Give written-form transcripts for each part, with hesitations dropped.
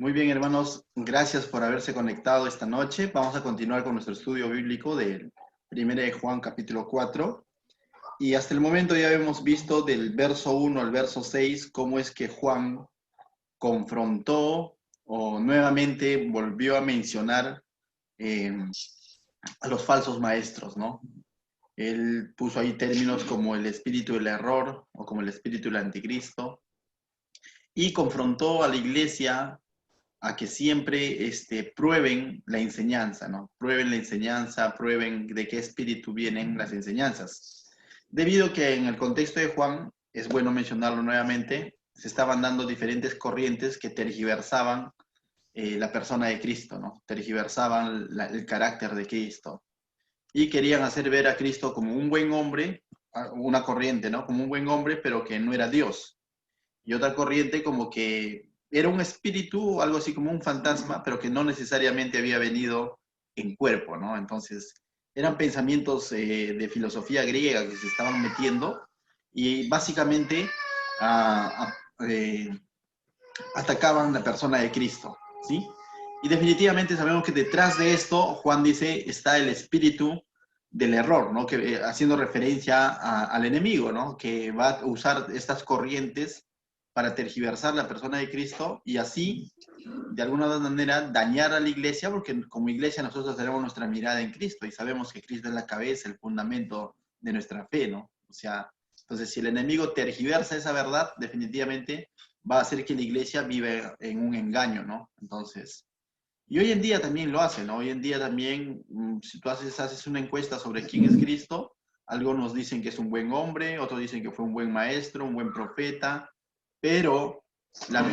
Muy bien, hermanos, gracias por haberse conectado esta noche. Vamos a continuar con nuestro estudio bíblico del 1 de Juan capítulo 4. Y hasta el momento ya hemos visto del verso 1 al verso 6 cómo es que Juan confrontó o nuevamente volvió a mencionar a los falsos maestros, ¿no? Él puso ahí términos como el espíritu del error o como el espíritu del anticristo y confrontó a la iglesia a que siempre prueben la enseñanza, ¿no? Prueben la enseñanza, prueben de qué espíritu vienen las enseñanzas. Debido a que en el contexto de Juan, es bueno mencionarlo nuevamente, se estaban dando diferentes corrientes que tergiversaban la persona de Cristo, ¿no? Tergiversaban el carácter de Cristo. Y querían hacer ver a Cristo como un buen hombre, una corriente, ¿no? Como un buen hombre, pero que no era Dios. Y otra corriente como que era un espíritu, algo así como un fantasma, pero que no necesariamente había venido en cuerpo, ¿no? Entonces, eran pensamientos de filosofía griega que se estaban metiendo y básicamente ah, eh, atacaban la persona de Cristo, ¿sí? Y definitivamente sabemos que detrás de esto, Juan dice, está el espíritu del error, ¿no? Que, haciendo referencia al enemigo, ¿no? Que va a usar estas corrientes para tergiversar la persona de Cristo y así, de alguna manera, dañar a la iglesia, porque como iglesia nosotros tenemos nuestra mirada en Cristo y sabemos que Cristo es la cabeza, el fundamento de nuestra fe, ¿no? O sea, entonces si el enemigo tergiversa esa verdad, definitivamente va a hacer que la iglesia vive en un engaño, ¿no? Entonces, y hoy en día también lo hacen, ¿no? Hoy en día también, si tú haces una encuesta sobre quién es Cristo, algunos dicen que es un buen hombre, otros dicen que fue un buen maestro, un buen profeta, pero,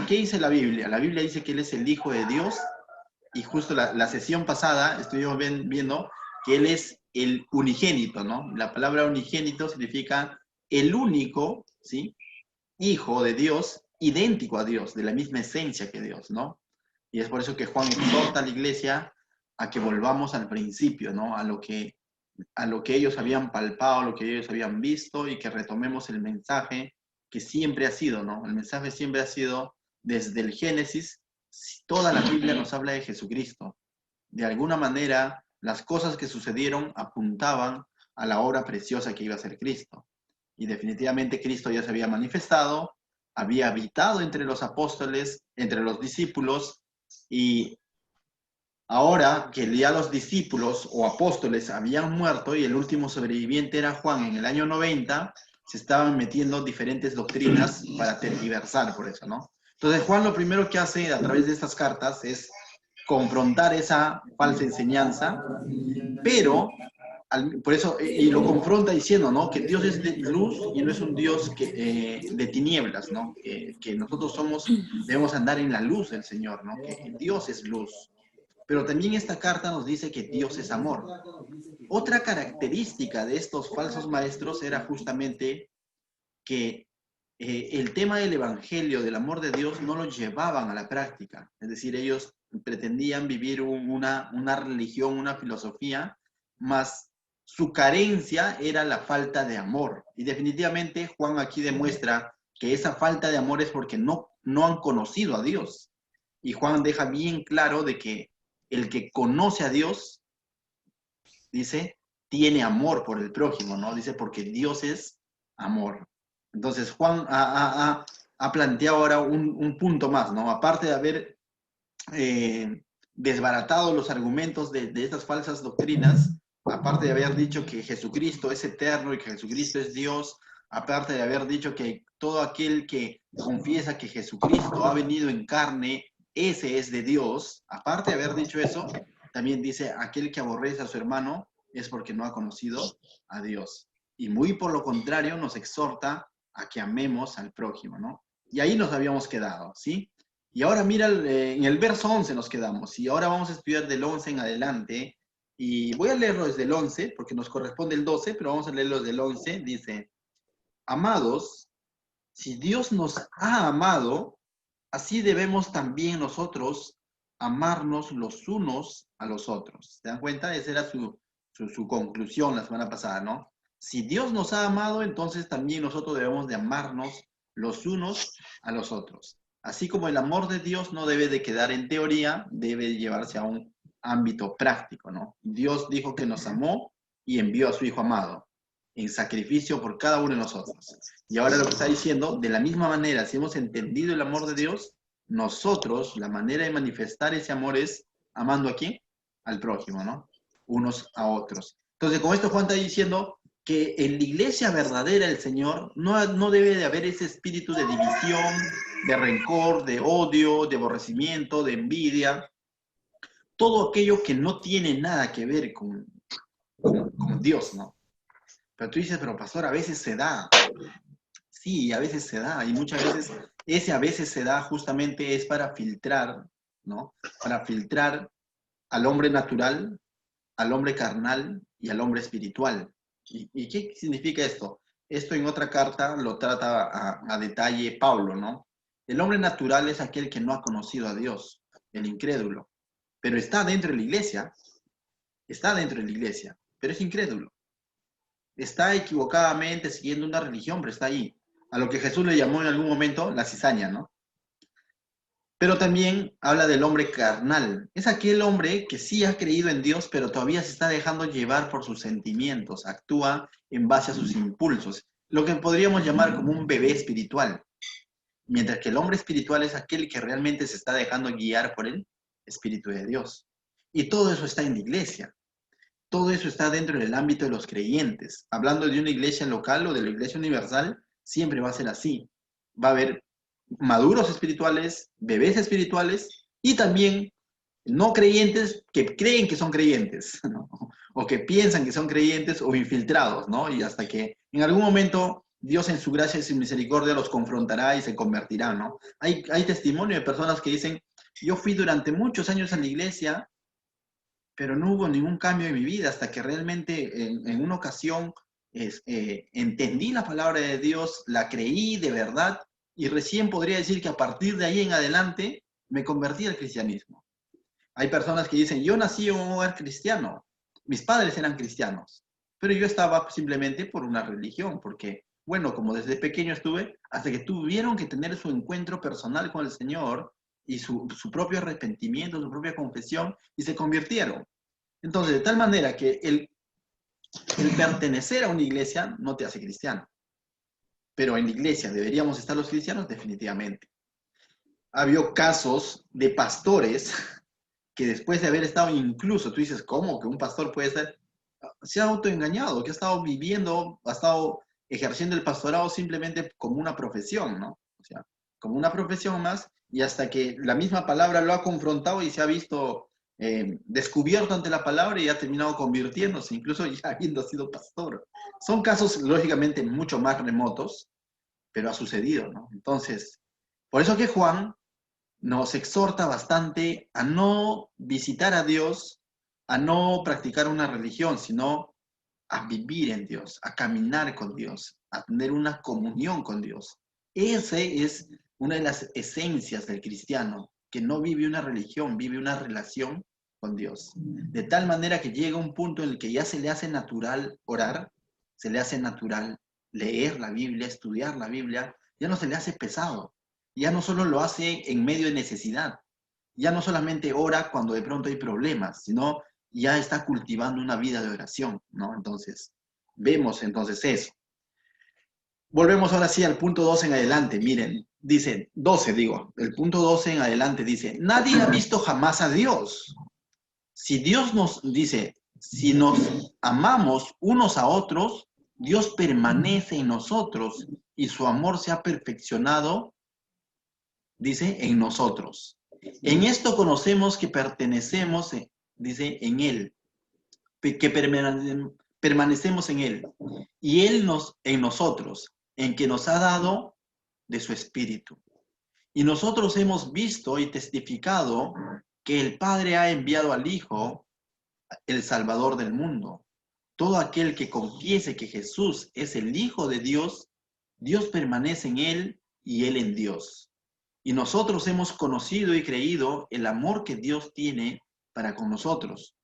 ¿qué dice la Biblia? La Biblia dice que Él es el Hijo de Dios y justo la sesión pasada estuvimos viendo que Él es el unigénito, ¿no? La palabra unigénito significa el único, ¿sí? Hijo de Dios, idéntico a Dios, de la misma esencia que Dios, ¿no? Y es por eso que Juan exhorta a la iglesia a que volvamos al principio, ¿no? A lo que ellos habían palpado, a lo que ellos habían visto y que retomemos el mensaje que siempre ha sido, ¿no? El mensaje siempre ha sido desde el Génesis, toda la Biblia nos habla de Jesucristo. De alguna manera, las cosas que sucedieron apuntaban a la obra preciosa que iba a ser Cristo. Y definitivamente Cristo ya se había manifestado, había habitado entre los apóstoles, entre los discípulos, y ahora que ya los discípulos o apóstoles habían muerto y el último sobreviviente era Juan en el año 90, se estaban metiendo diferentes doctrinas para tergiversar por eso, ¿no? Entonces Juan lo primero que hace a través de estas cartas es confrontar esa falsa enseñanza, pero por eso, y lo confronta diciendo, ¿no? Que Dios es de luz y no es un Dios de tinieblas, ¿no? Que nosotros debemos andar en la luz del Señor, ¿no? Que Dios es luz. Pero también esta carta nos dice que Dios es amor. Otra característica de estos falsos maestros era justamente que el tema del evangelio, del amor de Dios, no lo llevaban a la práctica. Es decir, ellos pretendían vivir una religión, una filosofía, más su carencia era la falta de amor. Y definitivamente Juan aquí demuestra que esa falta de amor es porque no han conocido a Dios. Y Juan deja bien claro de que el que conoce a Dios, dice, tiene amor por el prójimo, ¿no? Dice, porque Dios es amor. Entonces, Juan ha planteado ahora un punto más, ¿no? Aparte de haber desbaratado los argumentos de estas falsas doctrinas, aparte de haber dicho que Jesucristo es eterno y que Jesucristo es Dios, aparte de haber dicho que todo aquel que confiesa que Jesucristo ha venido en carne, ese es de Dios, aparte de haber dicho eso, también dice, aquel que aborrece a su hermano es porque no ha conocido a Dios. Y muy por lo contrario nos exhorta a que amemos al prójimo, ¿no? Y ahí nos habíamos quedado, ¿sí? Y ahora mira, en el verso 11 nos quedamos, y ahora vamos a estudiar del 11 en adelante, y voy a leerlo desde el 11, porque nos corresponde el 12, pero vamos a leerlo desde el 11, dice, amados, si Dios nos ha amado, así debemos también nosotros amarnos los unos a los otros. ¿Se dan cuenta? Esa era su conclusión la semana pasada, ¿no? Si Dios nos ha amado, entonces también nosotros debemos de amarnos los unos a los otros. Así como el amor de Dios no debe de quedar en teoría, debe llevarse a un ámbito práctico, ¿no? Dios dijo que nos amó y envió a su Hijo amado en sacrificio por cada uno de nosotros. Y ahora lo que está diciendo, de la misma manera, si hemos entendido el amor de Dios, nosotros, la manera de manifestar ese amor es amando a quién? Al prójimo, ¿no? Unos a otros. Entonces, con esto Juan está diciendo que en la iglesia verdadera del Señor no debe de haber ese espíritu de división, de rencor, de odio, de aborrecimiento, de envidia, todo aquello que no tiene nada que ver con Dios, ¿no? Pero tú dices, pero pastor, a veces se da. Sí, a veces se da, y muchas veces ese a veces se da justamente es para filtrar, ¿no? Para filtrar al hombre natural, al hombre carnal y al hombre espiritual. ¿Y qué significa esto? Esto en otra carta lo trata a detalle Pablo, ¿no? El hombre natural es aquel que no ha conocido a Dios, el incrédulo, pero está dentro de la iglesia, pero es incrédulo. Está equivocadamente siguiendo una religión, pero está ahí. A lo que Jesús le llamó en algún momento la cizaña, ¿no? Pero también habla del hombre carnal. Es aquel hombre que sí ha creído en Dios, pero todavía se está dejando llevar por sus sentimientos, actúa en base a sus impulsos, lo que podríamos llamar como un bebé espiritual. Mientras que el hombre espiritual es aquel que realmente se está dejando guiar por el Espíritu de Dios. Y todo eso está en la iglesia. Todo eso está dentro del ámbito de los creyentes. Hablando de una iglesia local o de la iglesia universal, siempre va a ser así. Va a haber maduros espirituales, bebés espirituales y también no creyentes que creen que son creyentes, ¿no? O que piensan que son creyentes o infiltrados, ¿no? Y hasta que en algún momento Dios en su gracia y su misericordia los confrontará y se convertirán, ¿no? Hay testimonio de personas que dicen, yo fui durante muchos años a la iglesia, pero no hubo ningún cambio en mi vida hasta que realmente en una ocasión entendí la palabra de Dios, la creí de verdad y recién podría decir que a partir de ahí en adelante me convertí al cristianismo. Hay personas que dicen, yo nací en un hogar cristiano, mis padres eran cristianos, pero yo estaba simplemente por una religión, porque, bueno, como desde pequeño estuve, hasta que tuvieron que tener su encuentro personal con el Señor y su propio arrepentimiento, su propia confesión, y se convirtieron. Entonces, de tal manera que el pertenecer a una iglesia no te hace cristiano. Pero en la iglesia deberíamos estar los cristianos, definitivamente. Ha habido casos de pastores que después de haber estado incluso, tú dices, ¿cómo que un pastor puede estar? Se ha autoengañado, que ha estado viviendo, ha estado ejerciendo el pastorado simplemente como una profesión, ¿no? O sea, como una profesión más, y hasta que la misma palabra lo ha confrontado y se ha visto descubierto ante la palabra y ha terminado convirtiéndose, incluso ya habiendo sido pastor. Son casos, lógicamente, mucho más remotos, pero ha sucedido, ¿no? Entonces, por eso que Juan nos exhorta bastante a no visitar a Dios, a no practicar una religión, sino a vivir en Dios, a caminar con Dios, a tener una comunión con Dios. Esa es una de las esencias del cristiano, que no vive una religión, vive una relación con Dios. De tal manera que llega un punto en el que ya se le hace natural orar, se le hace natural leer la Biblia, estudiar la Biblia, ya no se le hace pesado. Ya no solo lo hace en medio de necesidad, ya no solamente ora cuando de pronto hay problemas, sino ya está cultivando una vida de oración, ¿no? Entonces, vemos entonces eso. Volvemos ahora sí al punto 12 en adelante, miren, dice, 12 digo, el punto 12 en adelante dice, nadie ha visto jamás a Dios. Si Dios nos dice, si nos amamos unos a otros, Dios permanece en nosotros y su amor se ha perfeccionado, dice, en nosotros. En esto conocemos que pertenecemos, dice, en Él, que permanecemos en Él, y Él en nosotros, en que nos ha dado de su Espíritu. Y nosotros hemos visto y testificado que el Padre ha enviado al Hijo, el Salvador del mundo. Todo aquel que confiese que Jesús es el Hijo de Dios, Dios permanece en Él y Él en Dios. Y nosotros hemos conocido y creído el amor que Dios tiene para con nosotros.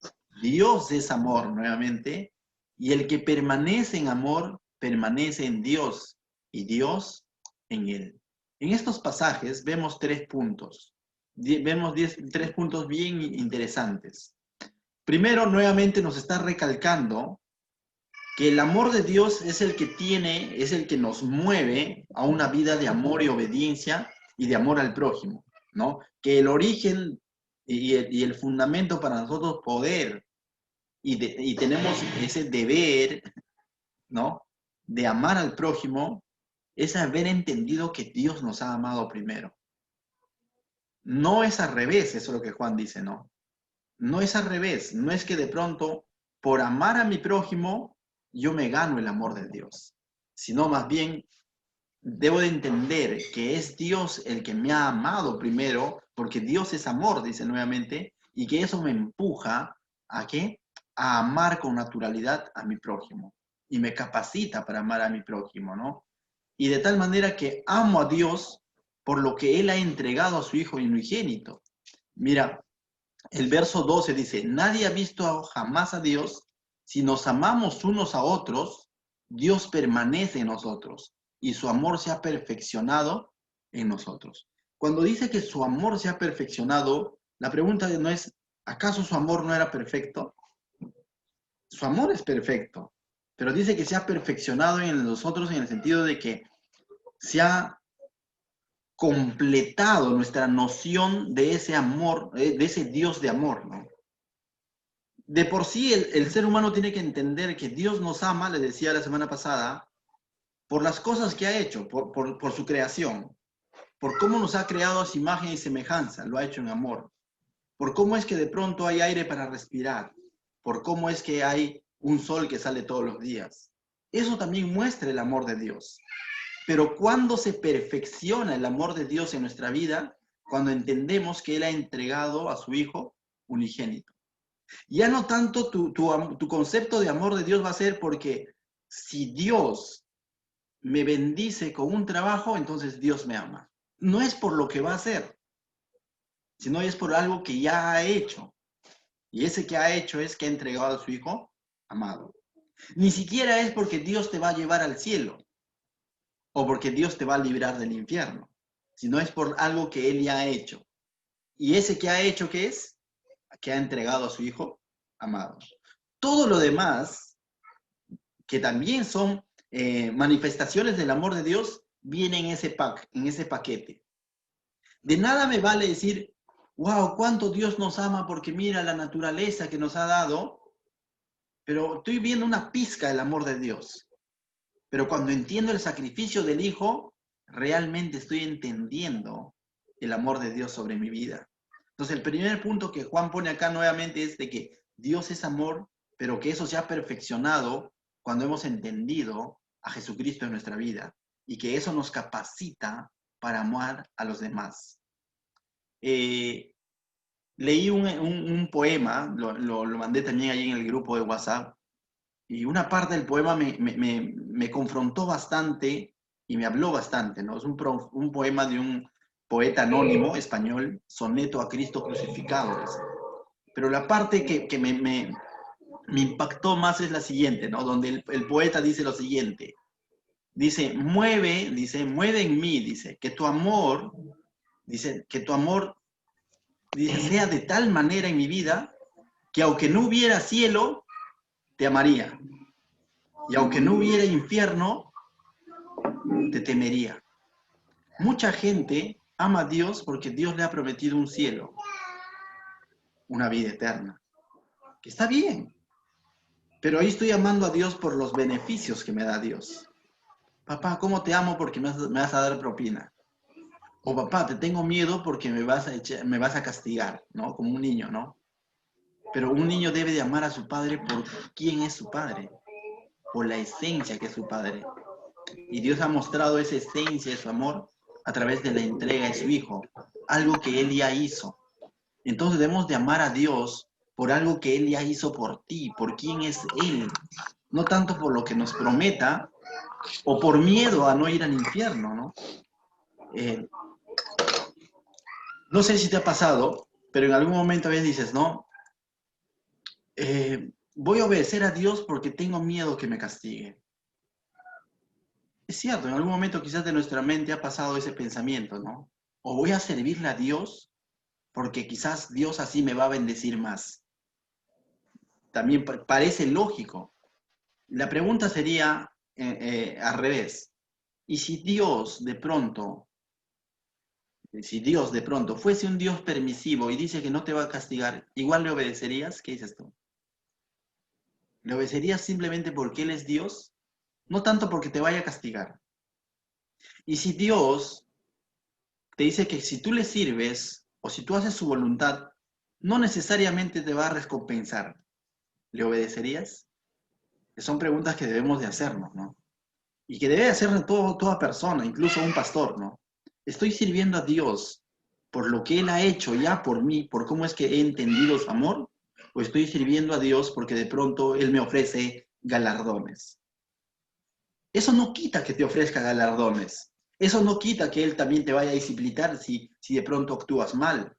Dios es amor, nuevamente, y el que permanece en amor, permanece en Dios, y Dios en él. En estos pasajes vemos 3 puntos. Vemos 3 puntos bien interesantes. Primero, nuevamente nos está recalcando que el amor de Dios es el que nos mueve a una vida de amor y obediencia y de amor al prójimo, ¿no? Que el origen y el fundamento para nosotros poder y tenemos ese deber, ¿no? De amar al prójimo, es haber entendido que Dios nos ha amado primero. No es al revés, eso es lo que Juan dice, ¿no? No es al revés, no es que de pronto, por amar a mi prójimo, yo me gano el amor de Dios, sino más bien debo de entender que es Dios el que me ha amado primero, porque Dios es amor, dice nuevamente, y que eso me empuja ¿a qué? A amar con naturalidad a mi prójimo, y me capacita para amar a mi prójimo, ¿no? Y de tal manera que amo a Dios por lo que Él ha entregado a su Hijo unigénito. Mira, el verso 12 dice, nadie ha visto jamás a Dios. Si nos amamos unos a otros, Dios permanece en nosotros y su amor se ha perfeccionado en nosotros. Cuando dice que su amor se ha perfeccionado, la pregunta no es, ¿acaso su amor no era perfecto? Su amor es perfecto, pero dice que se ha perfeccionado en nosotros en el sentido de que se ha completado nuestra noción de ese amor, de ese Dios de amor, ¿no? De por sí el ser humano tiene que entender que Dios nos ama, le decía la semana pasada, por las cosas que ha hecho, por su creación, por cómo nos ha creado a su imagen y semejanza, lo ha hecho en amor, por cómo es que de pronto hay aire para respirar, por cómo es que hay un sol que sale todos los días. Eso también muestra el amor de Dios. Pero cuando se perfecciona el amor de Dios en nuestra vida, cuando entendemos que Él ha entregado a su Hijo unigénito. Ya no tanto tu concepto de amor de Dios va a ser porque si Dios me bendice con un trabajo, entonces Dios me ama. No es por lo que va a hacer, sino es por algo que ya ha hecho. Y ese que ha hecho es que ha entregado a su Hijo amado. Ni siquiera es porque Dios te va a llevar al cielo o porque Dios te va a librar del infierno, sino es por algo que Él ya ha hecho. Y ese que ha hecho, ¿qué es? Que ha entregado a su Hijo amado. Todo lo demás, que también son manifestaciones del amor de Dios, viene en ese paquete. De nada me vale decir, wow, cuánto Dios nos ama porque mira la naturaleza que nos ha dado, pero estoy viendo una pizca del amor de Dios. Pero cuando entiendo el sacrificio del Hijo, realmente estoy entendiendo el amor de Dios sobre mi vida. Entonces, el primer punto que Juan pone acá nuevamente es de que Dios es amor, pero que eso se ha perfeccionado cuando hemos entendido a Jesucristo en nuestra vida y que eso nos capacita para amar a los demás. Leí un poema, lo mandé también ahí en el grupo de WhatsApp, y una parte del poema me confrontó bastante y me habló bastante, ¿no? Es un poema de un poeta anónimo español, Soneto a Cristo crucificado. Pero la parte que me impactó más es la siguiente, ¿no? Donde el poeta dice lo siguiente. Dice, mueve en mí, dice, que tu amor, dice, dice, sea de tal manera en mi vida que aunque no hubiera cielo, te amaría. Y aunque no hubiera infierno, te temería. Mucha gente ama a Dios porque Dios le ha prometido un cielo, una vida eterna, que está bien, pero ahí estoy amando a Dios por los beneficios que me da Dios. Papá, ¿cómo te amo porque me vas a dar propina? O papá, te tengo miedo porque me vas a castigar, ¿no? Como un niño, ¿no? Pero un niño debe de amar a su padre por quién es su padre, por la esencia que es su padre. Y Dios ha mostrado esa esencia de su amor a través de la entrega de su Hijo, algo que Él ya hizo. Entonces debemos de amar a Dios por algo que Él ya hizo por ti, por quién es Él, no tanto por lo que nos prometa o por miedo a no ir al infierno, ¿no? No sé si te ha pasado, pero en algún momento a veces dices, no, voy a obedecer a Dios porque tengo miedo que me castigue. Es cierto, en algún momento quizás de nuestra mente ha pasado ese pensamiento, ¿no? O voy a servirle a Dios porque quizás Dios así me va a bendecir más. También parece lógico. La pregunta sería al revés. ¿Y si Dios de pronto fuese un Dios permisivo y dice que no te va a castigar, igual le obedecerías? ¿Qué dices tú? ¿Le obedecerías simplemente porque Él es Dios? No tanto porque te vaya a castigar. Y si Dios te dice que si tú le sirves o si tú haces su voluntad, no necesariamente te va a recompensar, ¿le obedecerías? Son preguntas que debemos de hacernos, ¿no? Y que debe hacer toda persona, incluso un pastor, ¿no? ¿Estoy sirviendo a Dios por lo que Él ha hecho ya por mí, por cómo es que he entendido su amor? ¿O estoy sirviendo a Dios porque de pronto Él me ofrece galardones? Eso no quita que te ofrezca galardones. Eso no quita que Él también te vaya a disciplinar si de pronto actúas mal.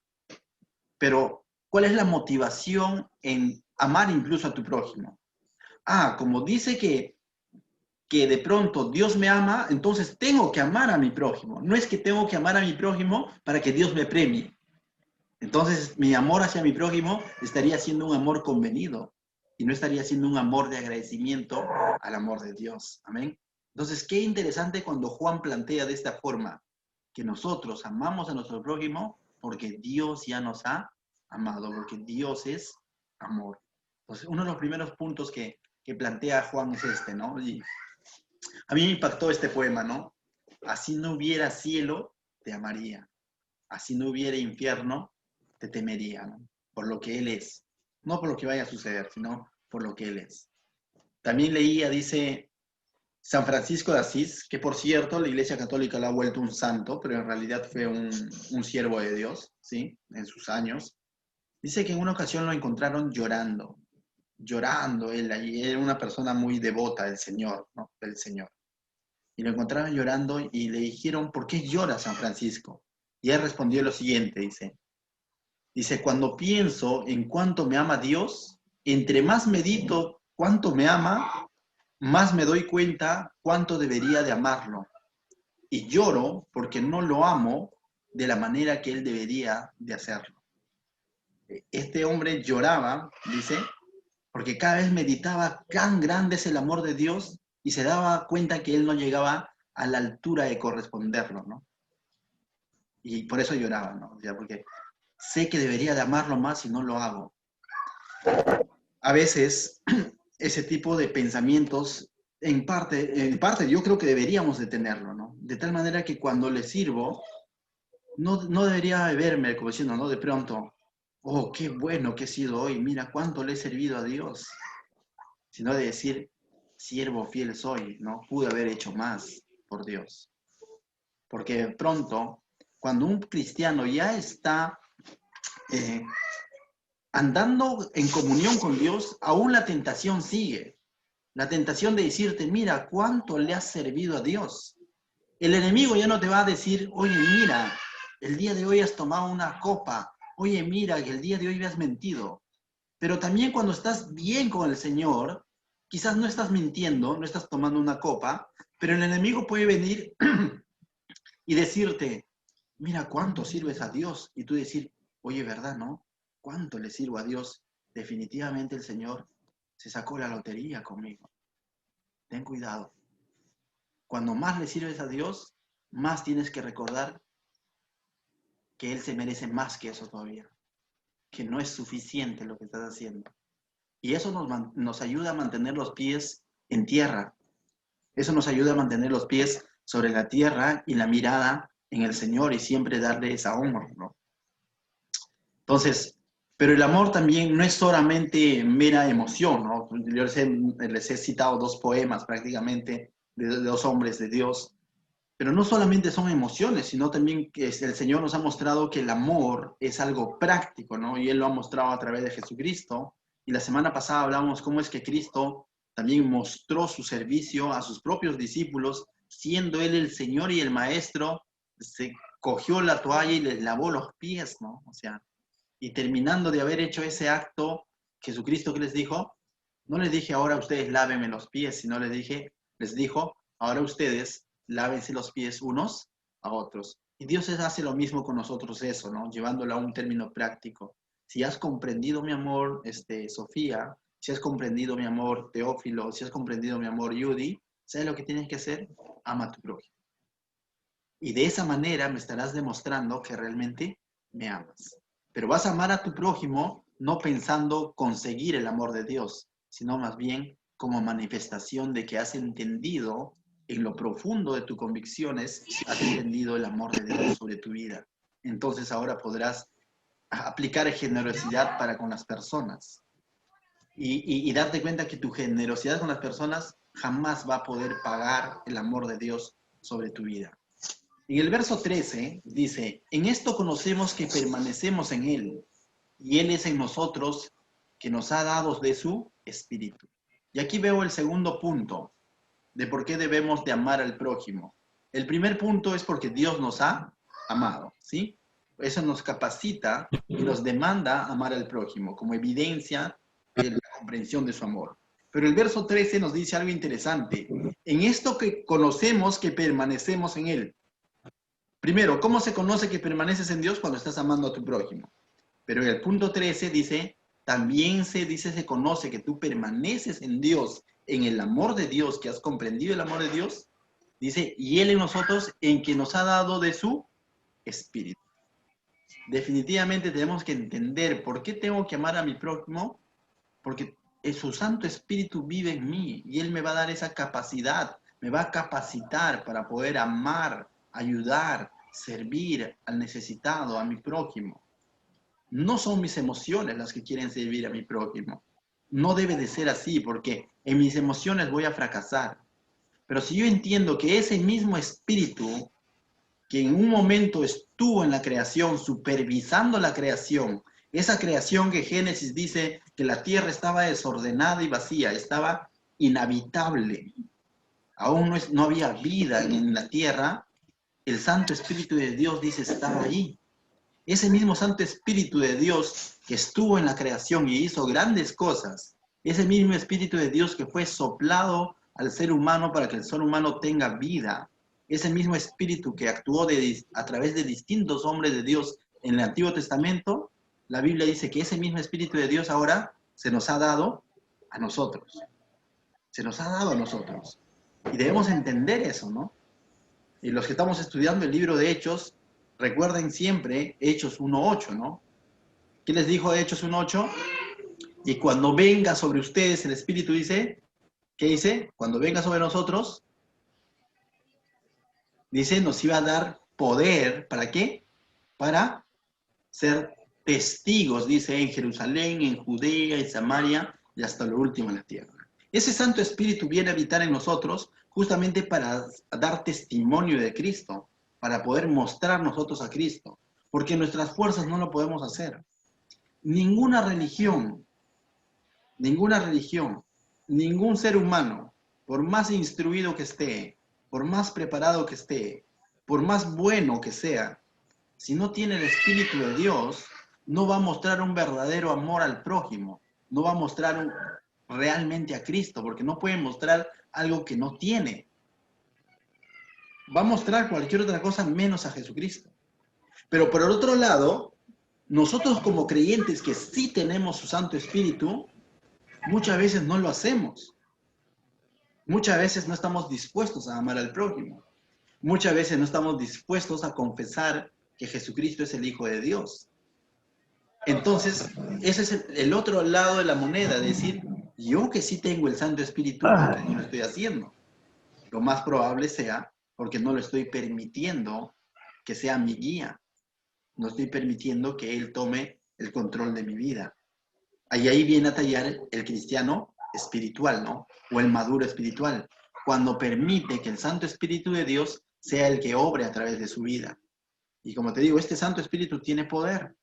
Pero, ¿cuál es la motivación en amar incluso a tu prójimo? Ah, como dice que de pronto Dios me ama, entonces tengo que amar a mi prójimo. No es que tengo que amar a mi prójimo para que Dios me premie. Entonces, mi amor hacia mi prójimo estaría siendo un amor convenido y no estaría siendo un amor de agradecimiento al amor de Dios. Amén. Entonces, qué interesante cuando Juan plantea de esta forma que nosotros amamos a nuestro prójimo porque Dios ya nos ha amado, porque Dios es amor. Entonces, uno de los primeros puntos que plantea Juan es este, ¿no? Y a mí me impactó este poema, ¿no? Así no hubiera cielo, te amaría. Así no hubiera infierno, te temería, ¿no? Por lo que Él es. No por lo que vaya a suceder, sino por lo que Él es. También leía, dice San Francisco de Asís, que por cierto la Iglesia Católica lo ha vuelto un santo, pero en realidad fue un siervo de Dios, ¿sí? En sus años. Dice que en una ocasión lo encontraron llorando él allí. Era una persona muy devota del Señor, ¿no? Del Señor. Y lo encontraron llorando y le dijeron, ¿por qué llora San Francisco? Y él respondió lo siguiente, dice, cuando pienso en cuánto me ama Dios, entre más medito cuánto me ama, más me doy cuenta cuánto debería de amarlo. Y lloro porque no lo amo de la manera que él debería de hacerlo. Este hombre lloraba, dice, porque cada vez meditaba cuán grande es el amor de Dios y se daba cuenta que él no llegaba a la altura de corresponderlo, ¿no? Y por eso lloraba, ¿no? O sea, porque sé que debería de amarlo más y no lo hago. A veces ese tipo de pensamientos, en parte yo creo que deberíamos de tenerlo, ¿no? De tal manera que cuando le sirvo, no debería verme como diciendo, ¿no? De pronto, oh, qué bueno que he sido hoy, mira cuánto le he servido a Dios, sino de decir, siervo fiel soy, ¿no? Pude haber hecho más por Dios. Porque de pronto, cuando un cristiano ya está eh, andando en comunión con Dios, aún la tentación sigue. La tentación de decirte, mira, cuánto le has servido a Dios. El enemigo ya no te va a decir, oye, mira, el día de hoy has tomado una copa. Oye, mira, que el día de hoy me has mentido. Pero también cuando estás bien con el Señor, quizás no estás mintiendo, no estás tomando una copa, pero el enemigo puede venir y decirte, mira cuánto sirves a Dios. Y tú decir, oye, ¿verdad, no? ¿Cuánto le sirvo a Dios? Definitivamente el Señor se sacó la lotería conmigo. Ten cuidado. Cuando más le sirves a Dios, más tienes que recordar que Él se merece más que eso todavía. Que no es suficiente lo que estás haciendo. Y eso nos ayuda a mantener los pies en tierra. Eso nos ayuda a mantener los pies sobre la tierra y la mirada en el Señor y siempre darle esa honra, ¿no? Entonces, pero el amor también no es solamente mera emoción, ¿no? Yo les he citado dos poemas prácticamente de dos hombres de Dios, pero no solamente son emociones, sino también que el Señor nos ha mostrado que el amor es algo práctico, ¿no? Y Él lo ha mostrado a través de Jesucristo. Y la semana pasada hablamos cómo es que Cristo también mostró su servicio a sus propios discípulos, siendo Él el Señor y el Maestro, se cogió la toalla y les lavó los pies, ¿no? O sea, y terminando de haber hecho ese acto, Jesucristo, ¿qué les dijo? No les dije ahora ustedes lávenme los pies, sino les dijo, ahora ustedes lávense los pies unos a otros. Y Dios hace lo mismo con nosotros eso, ¿no? Llevándolo a un término práctico. Si has comprendido, mi amor, Sofía, si has comprendido, mi amor, Teófilo, si has comprendido, mi amor, Judy, ¿sabes lo que tienes que hacer? Ama a tu prójimo. Y de esa manera me estarás demostrando que realmente me amas. Pero vas a amar a tu prójimo no pensando conseguir el amor de Dios, sino más bien como manifestación de que has entendido en lo profundo de tus convicciones, has entendido el amor de Dios sobre tu vida. Entonces ahora podrás aplicar generosidad para con las personas y darte cuenta que tu generosidad con las personas jamás va a poder pagar el amor de Dios sobre tu vida. En el verso 13 dice, en esto conocemos que permanecemos en Él, y Él es en nosotros, que nos ha dado de su Espíritu. Y aquí veo el segundo punto de por qué debemos de amar al prójimo. El primer punto es porque Dios nos ha amado, ¿sí? Eso nos capacita y nos demanda amar al prójimo como evidencia de la comprensión de su amor. Pero el verso 13 nos dice algo interesante. En esto que conocemos que permanecemos en Él. Primero, ¿cómo se conoce que permaneces en Dios? Cuando estás amando a tu prójimo. Pero en el punto 13 dice, también se conoce que tú permaneces en Dios, en el amor de Dios, que has comprendido el amor de Dios. Dice, y Él en nosotros, en que nos ha dado de su Espíritu. Definitivamente tenemos que entender por qué tengo que amar a mi prójimo, porque su Santo Espíritu vive en mí y Él me va a dar esa capacidad, me va a capacitar para poder amar, ayudar, servir al necesitado, a mi prójimo. No son mis emociones las que quieren servir a mi prójimo. No debe de ser así, porque en mis emociones voy a fracasar. Pero si yo entiendo que ese mismo espíritu que en un momento estuvo en la creación, supervisando la creación, esa creación que Génesis dice que la tierra estaba desordenada y vacía, estaba inhabitable, aún no había vida en la tierra, el Santo Espíritu de Dios dice estaba ahí. Ese mismo Santo Espíritu de Dios que estuvo en la creación y hizo grandes cosas, ese mismo Espíritu de Dios que fue soplado al ser humano para que el ser humano tenga vida, ese mismo Espíritu que actuó a través de distintos hombres de Dios en el Antiguo Testamento, la Biblia dice que ese mismo Espíritu de Dios ahora se nos ha dado a nosotros. Se nos ha dado a nosotros. Y debemos entender eso, ¿no? Y los que estamos estudiando el libro de Hechos, recuerden siempre Hechos 1.8, ¿no? ¿Qué les dijo Hechos 1.8? Y cuando venga sobre ustedes el Espíritu, dice, ¿qué dice? Cuando venga sobre nosotros, dice, nos iba a dar poder, ¿para qué? Para ser testigos, dice, en Jerusalén, en Judea, en Samaria y hasta lo último en la tierra. Ese Santo Espíritu viene a habitar en nosotros justamente para dar testimonio de Cristo, para poder mostrar nosotros a Cristo, porque nuestras fuerzas no lo podemos hacer. Ninguna religión, ningún ser humano, por más instruido que esté, por más preparado que esté, por más bueno que sea, si no tiene el Espíritu de Dios, no va a mostrar un verdadero amor al prójimo, no va a mostrar realmente a Cristo, porque no puede mostrar algo que no tiene. Va a mostrar cualquier otra cosa menos a Jesucristo. Pero por el otro lado, nosotros como creyentes que sí tenemos su Santo Espíritu, muchas veces no lo hacemos. Muchas veces no estamos dispuestos a amar al prójimo. Muchas veces no estamos dispuestos a confesar que Jesucristo es el Hijo de Dios. Entonces, ese es el otro lado de la moneda, decir, yo que sí tengo el Santo Espíritu, no lo estoy haciendo. Lo más probable sea porque no lo estoy permitiendo que sea mi guía. No estoy permitiendo que Él tome el control de mi vida. Ahí viene a tallar el cristiano espiritual, ¿no? O el maduro espiritual, cuando permite que el Santo Espíritu de Dios sea el que obre a través de su vida. Y como te digo, este Santo Espíritu tiene poder.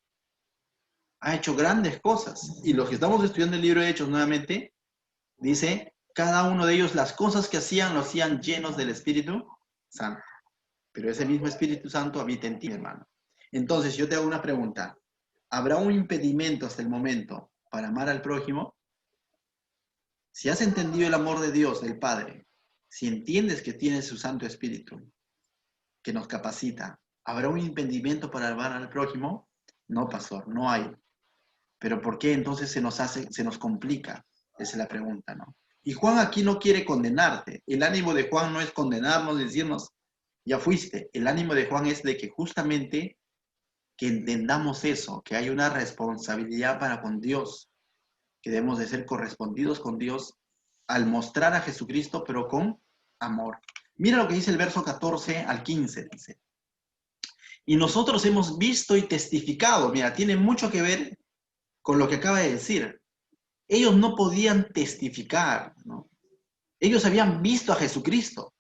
Ha hecho grandes cosas. Y los que estamos estudiando el libro de Hechos nuevamente, dice, cada uno de ellos las cosas que hacían, lo hacían llenos del Espíritu Santo. Pero ese mismo Espíritu Santo habita en ti, hermano. Entonces, yo te hago una pregunta. ¿Habrá un impedimento hasta el momento para amar al prójimo? Si has entendido el amor de Dios, del Padre, si entiendes que tienes su Santo Espíritu, que nos capacita, ¿habrá un impedimento para amar al prójimo? No, pastor, no hay. Pero ¿por qué entonces se nos complica? Esa es la pregunta, ¿no? Y Juan aquí no quiere condenarte. El ánimo de Juan no es condenarnos, decirnos, ya fuiste. El ánimo de Juan es de que justamente que entendamos eso, que hay una responsabilidad para con Dios, que debemos de ser correspondidos con Dios al mostrar a Jesucristo, pero con amor. Mira lo que dice el verso 14 al 15, dice. Y nosotros hemos visto y testificado, mira, tiene mucho que ver con lo que acaba de decir. Ellos no podían testificar, ¿no? Ellos habían visto a Jesucristo.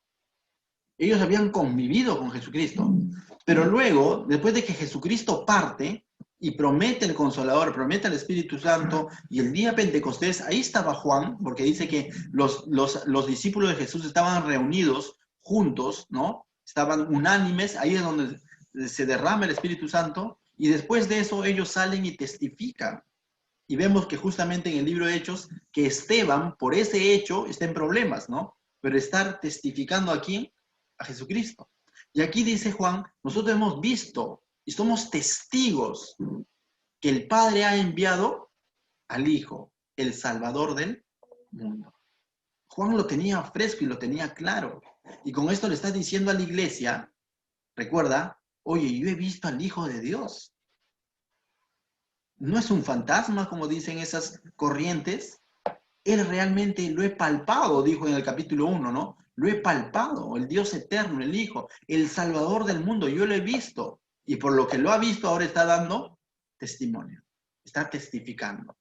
Ellos habían convivido con Jesucristo. Pero luego, después de que Jesucristo parte y promete el Consolador, promete el Espíritu Santo, y el día Pentecostés, ahí estaba Juan, porque dice que los discípulos de Jesús estaban reunidos juntos, ¿no? Estaban unánimes, ahí es donde se derrama el Espíritu Santo, y después de eso ellos salen y testifican. Y vemos que justamente en el libro de Hechos, que Esteban, por ese hecho, está en problemas, ¿no? Pero estar testificando aquí a Jesucristo. Y aquí dice Juan, nosotros hemos visto y somos testigos que el Padre ha enviado al Hijo, el Salvador del mundo. Juan lo tenía fresco y lo tenía claro. Y con esto le está diciendo a la iglesia, recuerda, oye, yo he visto al Hijo de Dios. No es un fantasma, como dicen esas corrientes. Él realmente lo he palpado, dijo en el capítulo 1, ¿no? Lo he palpado, el Dios eterno, el Hijo, el Salvador del mundo, yo lo he visto. Y por lo que lo ha visto, ahora está dando testimonio, está testificando.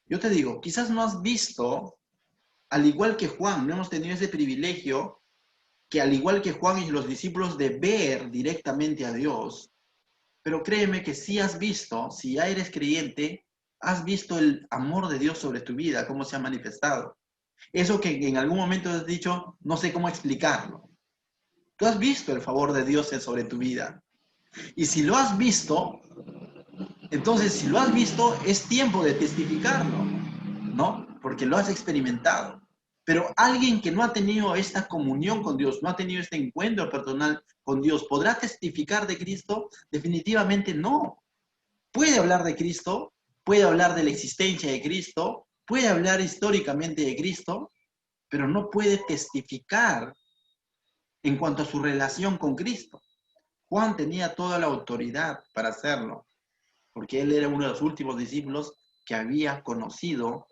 Yo te digo, quizás no has visto, al igual que Juan, no hemos tenido ese privilegio, que al igual que Juan y los discípulos, de ver directamente a Dios. Pero créeme que si has visto, si ya eres creyente, has visto el amor de Dios sobre tu vida, cómo se ha manifestado. Eso que en algún momento has dicho, no sé cómo explicarlo. Tú has visto el favor de Dios sobre tu vida. Y si lo has visto, entonces si lo has visto, es tiempo de testificarlo, ¿no? Porque lo has experimentado. Pero alguien que no ha tenido esta comunión con Dios, no ha tenido este encuentro personal con Dios, ¿podrá testificar de Cristo? Definitivamente no. Puede hablar de Cristo, puede hablar de la existencia de Cristo, puede hablar históricamente de Cristo, pero no puede testificar en cuanto a su relación con Cristo. Juan tenía toda la autoridad para hacerlo, porque él era uno de los últimos discípulos que había conocido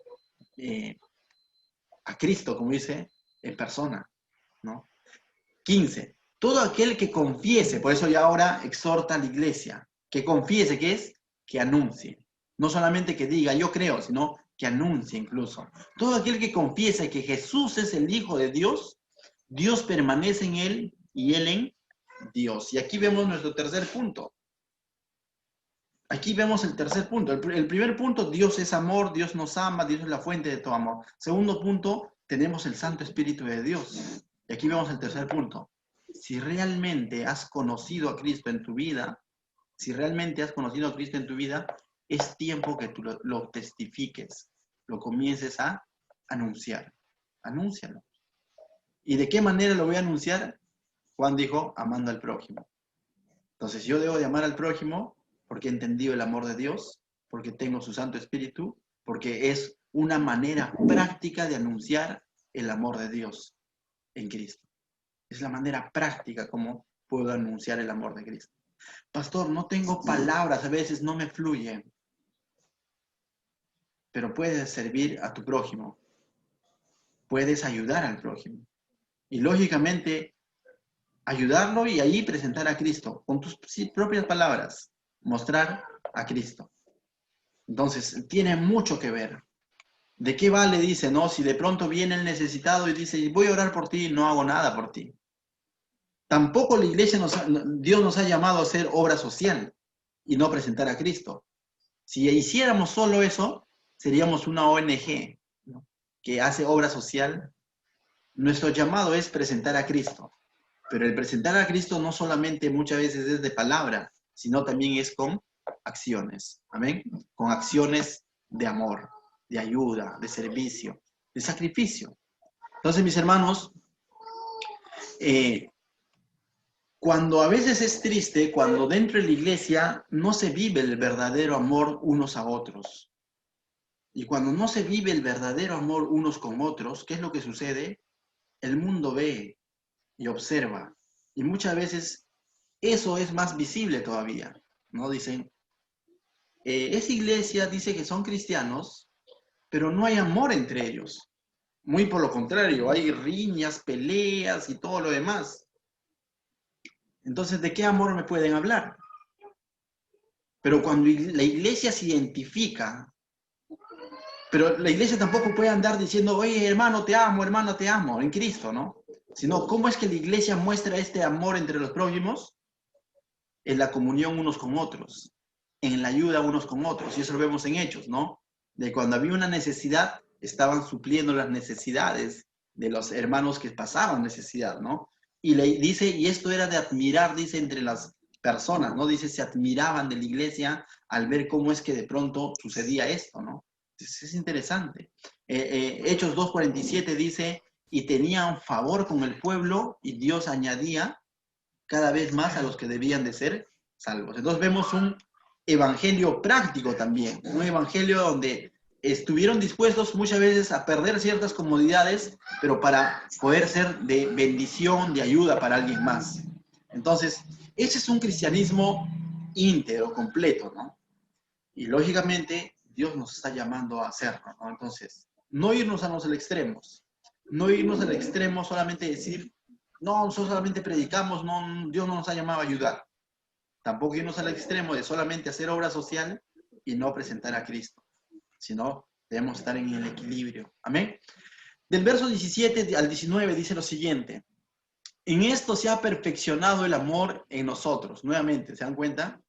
a Cristo, como dice, en persona, ¿no? 15. Todo aquel que confiese, por eso ya ahora exhorta a la iglesia, que confiese, ¿qué es? Que anuncie. No solamente que diga, yo creo, sino que anuncie incluso. Todo aquel que confiese que Jesús es el Hijo de Dios, Dios permanece en él y él en Dios. Y aquí vemos nuestro tercer punto. Aquí vemos el tercer punto. El primer punto, Dios es amor, Dios nos ama, Dios es la fuente de todo amor. Segundo punto, tenemos el Santo Espíritu de Dios. Y aquí vemos el tercer punto. Si realmente has conocido a Cristo en tu vida, si realmente has conocido a Cristo en tu vida, es tiempo que tú lo testifiques, lo comiences a anunciar. Anúncialo. ¿Y de qué manera lo voy a anunciar? Juan dijo, amando al prójimo. Entonces yo debo de amar al prójimo porque he entendido el amor de Dios, porque tengo su Santo Espíritu, porque es una manera práctica de anunciar el amor de Dios en Cristo. Es la manera práctica como puedo anunciar el amor de Cristo. Pastor, no tengo palabras, a veces no me fluyen, pero puedes servir a tu prójimo, puedes ayudar al prójimo. Y lógicamente, ayudarlo y ahí presentar a Cristo, con tus propias palabras, mostrar a Cristo. Entonces, tiene mucho que ver. ¿De qué vale, dice, no? Si de pronto viene el necesitado y dice, voy a orar por ti, no hago nada por ti. Tampoco la iglesia, Dios nos ha llamado a hacer obra social y no presentar a Cristo. Si hiciéramos solo eso, seríamos una ONG, ¿no?, que hace obra social. Nuestro llamado es presentar a Cristo. Pero el presentar a Cristo no solamente muchas veces es de palabra, sino también es con acciones. Amén. Con acciones de amor, de ayuda, de servicio, de sacrificio. Entonces, mis hermanos, Cuando a veces es triste, cuando dentro de la iglesia no se vive el verdadero amor unos a otros. Y cuando no se vive el verdadero amor unos con otros, ¿qué es lo que sucede? El mundo ve y observa. Y muchas veces eso es más visible todavía, ¿no? Dicen, esa iglesia dice que son cristianos, pero no hay amor entre ellos. Muy por lo contrario, hay riñas, peleas y todo lo demás. Entonces, ¿de qué amor me pueden hablar? Pero cuando la iglesia se identifica, pero la iglesia tampoco puede andar diciendo, oye, hermano, te amo, hermano, te amo, en Cristo, ¿no? Sino, ¿cómo es que la iglesia muestra este amor entre los prójimos? En la comunión unos con otros, en la ayuda unos con otros. Y eso lo vemos en Hechos, ¿no? De cuando había una necesidad, estaban supliendo las necesidades de los hermanos que pasaban necesidad, ¿no? Y le dice, y esto era de admirar, dice, entre las personas, ¿no? Dice, se admiraban de la iglesia al ver cómo es que de pronto sucedía esto, ¿no? Entonces, es interesante. Hechos 2:47 dice, y tenían favor con el pueblo y Dios añadía cada vez más a los que debían de ser salvos. Entonces vemos un evangelio práctico también, un evangelio donde estuvieron dispuestos muchas veces a perder ciertas comodidades, pero para poder ser de bendición, de ayuda para alguien más. Entonces, ese es un cristianismo íntegro, completo, ¿no? Y lógicamente Dios nos está llamando a hacerlo, ¿no? Entonces, no irnos a los extremos, no irnos al extremo solamente decir, no, nosotros solamente predicamos, no, Dios no nos ha llamado a ayudar. Tampoco irnos al extremo de solamente hacer obra social y no presentar a Cristo, sino debemos estar en el equilibrio. Amén. Del verso 17 al 19 dice lo siguiente, en esto se ha perfeccionado el amor en nosotros. Nuevamente, ¿se dan cuenta?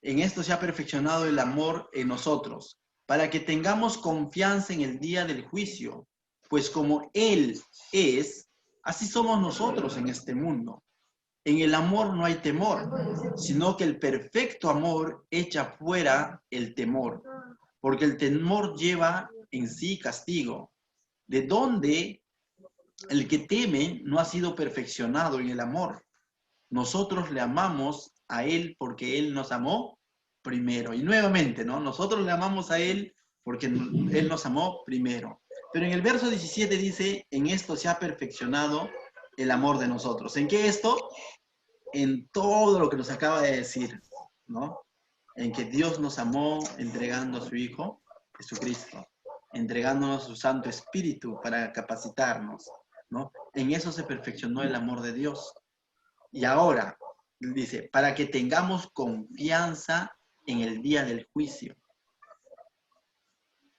En esto se ha perfeccionado el amor en nosotros, para que tengamos confianza en el día del juicio, pues como Él es, así somos nosotros en este mundo. En el amor no hay temor, sino que el perfecto amor echa fuera el temor, porque el temor lleva en sí castigo, de donde el que teme no ha sido perfeccionado en el amor. Nosotros le amamos a Él porque Él nos amó primero. Y nuevamente, ¿no? Nosotros le amamos a Él porque Él nos amó primero. Pero en el verso 17 dice, en esto se ha perfeccionado el amor de nosotros. ¿En qué esto? En todo lo que nos acaba de decir, ¿no? En que Dios nos amó entregando a su Hijo, Jesucristo, entregándonos su Santo Espíritu para capacitarnos, ¿no? En eso se perfeccionó el amor de Dios. Y ahora, dice, para que tengamos confianza en el día del juicio.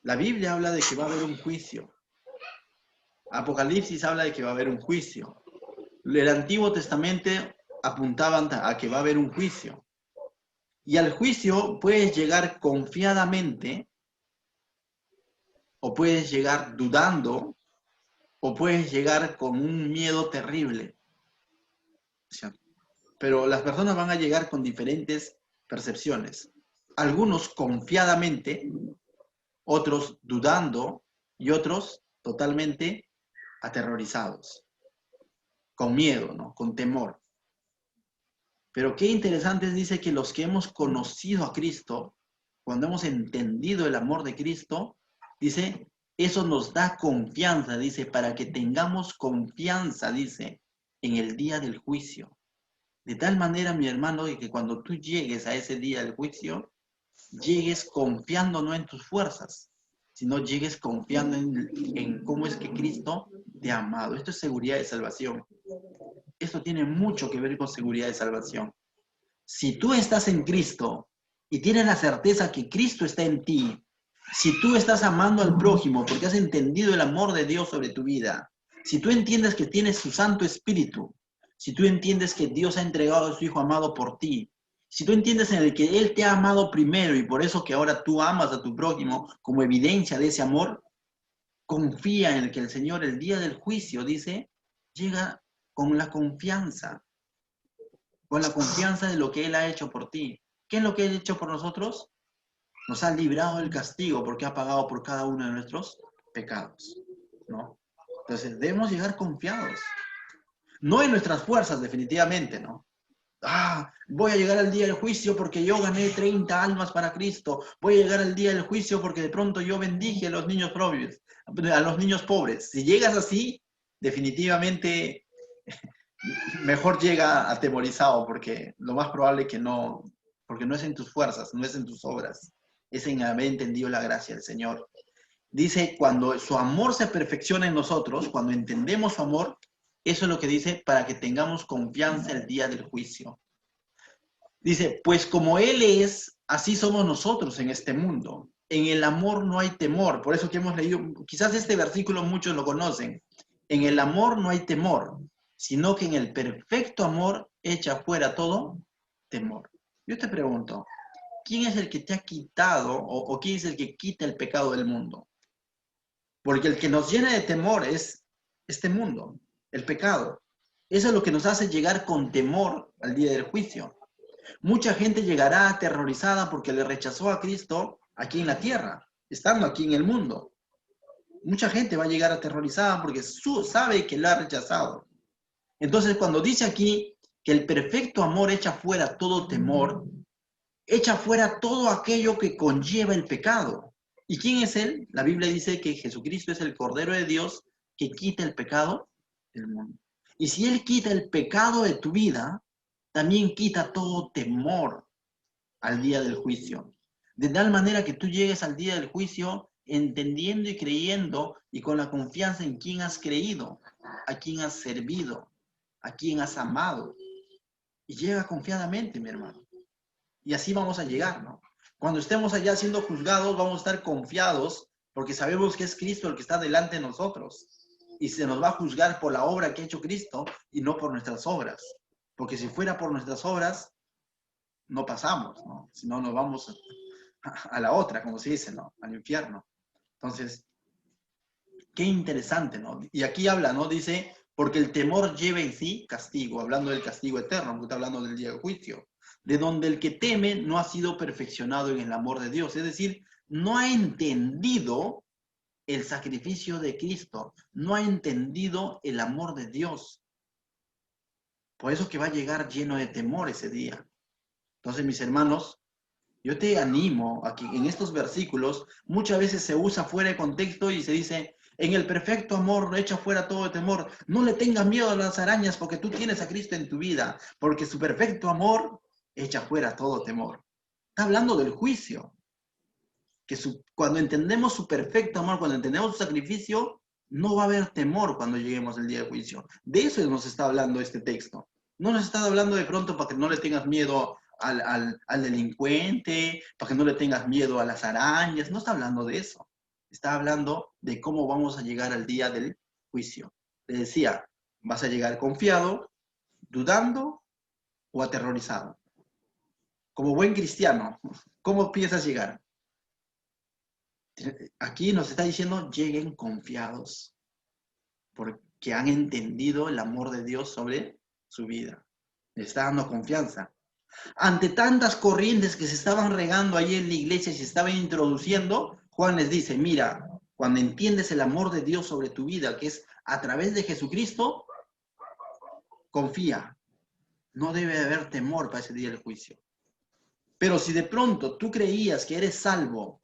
La Biblia habla de que va a haber un juicio. Apocalipsis habla de que va a haber un juicio. El Antiguo Testamento apuntaban a que va a haber un juicio. Y al juicio puedes llegar confiadamente, o puedes llegar dudando, o puedes llegar con un miedo terrible. Pero las personas van a llegar con diferentes percepciones. Algunos confiadamente, otros dudando y otros totalmente aterrorizados, con miedo, ¿no? Con temor. Pero qué interesante dice que los que hemos conocido a Cristo, cuando hemos entendido el amor de Cristo, dice, eso nos da confianza, dice, para que tengamos confianza, dice, en el día del juicio. De tal manera, mi hermano, que cuando tú llegues a ese día del juicio, llegues confiando no en tus fuerzas, sino llegues confiando en cómo es que Cristo te ha amado. Esto es seguridad de salvación. Esto tiene mucho que ver con seguridad de salvación. Si tú estás en Cristo y tienes la certeza que Cristo está en ti, si tú estás amando al prójimo porque has entendido el amor de Dios sobre tu vida, si tú entiendes que tienes su Santo Espíritu, si tú entiendes que Dios ha entregado a su Hijo amado por ti, si tú entiendes en el que Él te ha amado primero y por eso que ahora tú amas a tu prójimo como evidencia de ese amor, confía en el que el Señor el día del juicio, dice, llega con la confianza de lo que Él ha hecho por ti. ¿Qué es lo que Él ha hecho por nosotros? Nos ha librado del castigo porque ha pagado por cada uno de nuestros pecados, ¿no? Entonces debemos llegar confiados. No en nuestras fuerzas, definitivamente, ¿no? Voy a llegar al día del juicio porque yo gané 30 almas para Cristo. Voy a llegar al día del juicio porque de pronto yo bendije a los niños pobres, a los niños pobres. Si llegas así, definitivamente mejor llega atemorizado, porque lo más probable que no, porque no es en tus fuerzas, no es en tus obras, es en haber entendido la gracia del Señor. Dice, cuando su amor se perfecciona en nosotros, cuando entendemos su amor, eso es lo que dice, para que tengamos confianza el día del juicio. Dice, pues como Él es, así somos nosotros en este mundo. En el amor no hay temor. Por eso que hemos leído, quizás este versículo muchos lo conocen. En el amor no hay temor, sino que en el perfecto amor echa fuera todo temor. Yo te pregunto, ¿quién es el que te ha quitado o quién es el que quita el pecado del mundo? Porque el que nos llena de temor es este mundo, el pecado. Eso es lo que nos hace llegar con temor al día del juicio. Mucha gente llegará aterrorizada porque le rechazó a Cristo aquí en la tierra, estando aquí en el mundo. Mucha gente va a llegar aterrorizada porque sabe que lo ha rechazado. Entonces, cuando dice aquí que el perfecto amor echa fuera todo temor, echa fuera todo aquello que conlleva el pecado. ¿Y quién es Él? La Biblia dice que Jesucristo es el Cordero de Dios que quita el pecado del mundo. Y si Él quita el pecado de tu vida, también quita todo temor al día del juicio. De tal manera que tú llegues al día del juicio entendiendo y creyendo y con la confianza en quién has creído, a quién has servido, a quién has amado. Y llega confiadamente, mi hermano. Y así vamos a llegar, ¿no? Cuando estemos allá siendo juzgados, vamos a estar confiados porque sabemos que es Cristo el que está delante de nosotros. Y se nos va a juzgar por la obra que ha hecho Cristo y no por nuestras obras. Porque si fuera por nuestras obras, no pasamos, ¿no? Si no, nos vamos a la otra, como se dice, ¿no? Al infierno. Entonces, qué interesante, ¿no? Y aquí habla, ¿no? Dice, porque el temor lleva en sí castigo, hablando del castigo eterno, porque está hablando del día del juicio, de donde el que teme no ha sido perfeccionado en el amor de Dios, es decir, no ha entendido el sacrificio de Cristo, no ha entendido el amor de Dios. Por eso que va a llegar lleno de temor ese día. Entonces, mis hermanos, yo te animo a que en estos versículos muchas veces se usa fuera de contexto y se dice, en el perfecto amor echa fuera todo temor. No le tengas miedo a las arañas porque tú tienes a Cristo en tu vida, porque su perfecto amor echa fuera todo temor. Está hablando del juicio, que cuando entendemos su perfecto amor, cuando entendemos su sacrificio, no va a haber temor cuando lleguemos al día del juicio. De eso nos está hablando este texto. No nos está hablando de pronto para que no le tengas miedo al delincuente, para que no le tengas miedo a las arañas. No está hablando de eso. Está hablando de cómo vamos a llegar al día del juicio. Le decía, vas a llegar confiado, dudando o aterrorizado. Como buen cristiano, ¿cómo piensas llegar? Aquí nos está diciendo, lleguen confiados, porque han entendido el amor de Dios sobre su vida. Les está dando confianza. Ante tantas corrientes que se estaban regando ahí en la iglesia y se estaban introduciendo, Juan les dice, mira, cuando entiendes el amor de Dios sobre tu vida, que es a través de Jesucristo, confía. No debe haber temor para ese día del juicio. Pero si de pronto tú creías que eres salvo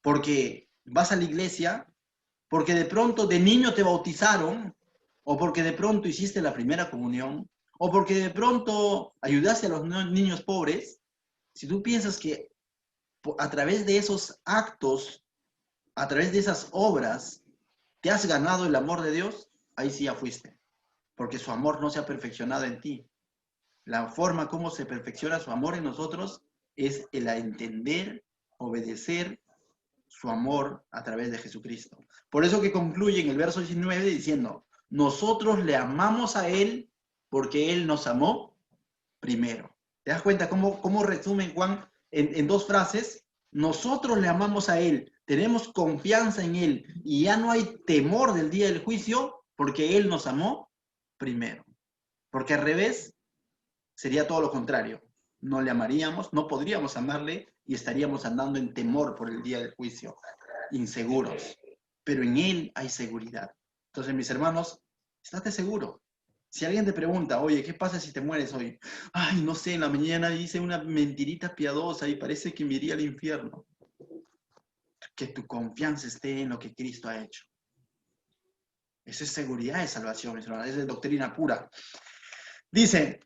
porque vas a la iglesia, porque de pronto de niño te bautizaron, o porque de pronto hiciste la primera comunión, o porque de pronto ayudaste a los niños pobres, si tú piensas que a través de esos actos, a través de esas obras, te has ganado el amor de Dios, ahí sí ya fuiste, porque su amor no se ha perfeccionado en ti. La forma como se perfecciona su amor en nosotros es el entender, obedecer su amor a través de Jesucristo. Por eso que concluye en el verso 19 diciendo, nosotros le amamos a Él porque Él nos amó primero. ¿Te das cuenta cómo resume Juan en dos frases? Nosotros le amamos a Él, tenemos confianza en Él y ya no hay temor del día del juicio porque Él nos amó primero. Porque al revés sería todo lo contrario. No le amaríamos, no podríamos amarle y estaríamos andando en temor por el día del juicio, inseguros. Pero en Él hay seguridad. Entonces, mis hermanos, estate seguro. Si alguien te pregunta, oye, ¿qué pasa si te mueres hoy? Ay, no sé, en la mañana hice una mentirita piadosa y parece que me iría al infierno. Que tu confianza esté en lo que Cristo ha hecho. Esa es seguridad de salvación, mis hermanos. Esa es doctrina pura. Dice,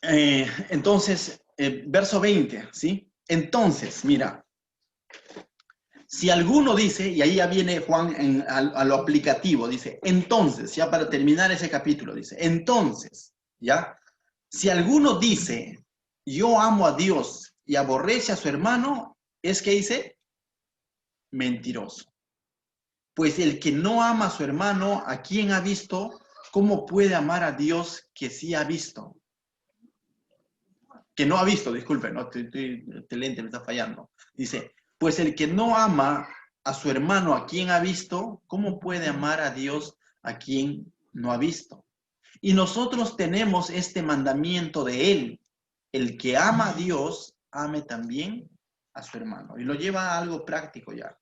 entonces, verso 20, ¿sí? Entonces, mira, si alguno dice, y ahí ya viene Juan a lo aplicativo, dice, entonces, ya para terminar ese capítulo, dice, entonces, ¿ya? Si alguno dice, yo amo a Dios y aborrece a su hermano, es que dice, mentiroso. Pues el que no ama a su hermano, ¿a quién ha visto? ¿Cómo puede amar a Dios que sí ha visto? Que no ha visto, disculpe, ¿no? Este lente me está fallando. Dice, pues el que no ama a su hermano, ¿a quien ha visto? ¿Cómo puede amar a Dios a quien no ha visto? Y nosotros tenemos este mandamiento de él. El que ama a Dios, ame también a su hermano. Y lo lleva a algo práctico ya.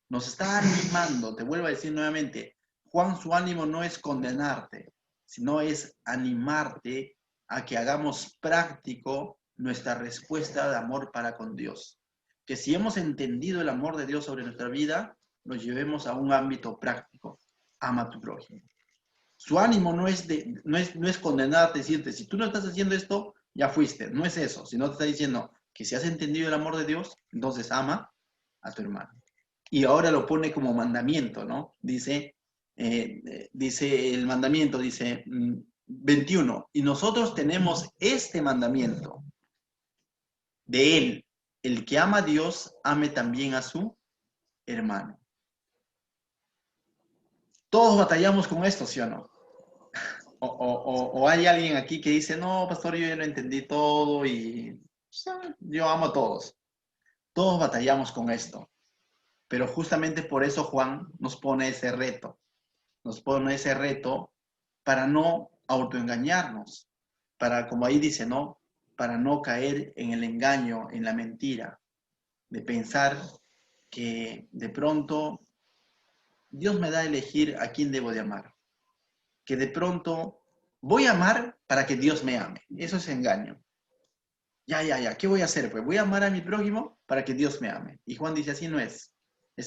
Nos está animando, te vuelvo a decir nuevamente, Juan, su ánimo no es condenarte, sino es animarte a que hagamos práctico nuestra respuesta de amor para con Dios. Que si hemos entendido el amor de Dios sobre nuestra vida, lo llevemos a un ámbito práctico. Ama a tu prójimo. Su ánimo no es condenarte, decirte, si tú no estás haciendo esto, ya fuiste. No es eso, sino te está diciendo que si has entendido el amor de Dios, entonces ama a tu hermano. Y ahora lo pone como mandamiento, ¿no? Dice el mandamiento, dice 21, y nosotros tenemos este mandamiento de él, el que ama a Dios, ame también a su hermano. Todos batallamos con esto, ¿sí o no? O hay alguien aquí que dice, no, pastor, yo ya lo entendí todo y yo amo a todos. Todos batallamos con esto. Pero justamente por eso Juan nos pone ese reto. Nos pone ese reto para no autoengañarnos, para, como ahí dice, ¿no? Para no caer en el engaño, en la mentira, de pensar que de pronto Dios me da a elegir a quién debo de amar, que de pronto voy a amar para que Dios me ame. Eso es engaño. Ya, ¿qué voy a hacer? Pues voy a amar a mi prójimo para que Dios me ame. Y Juan dice, así no es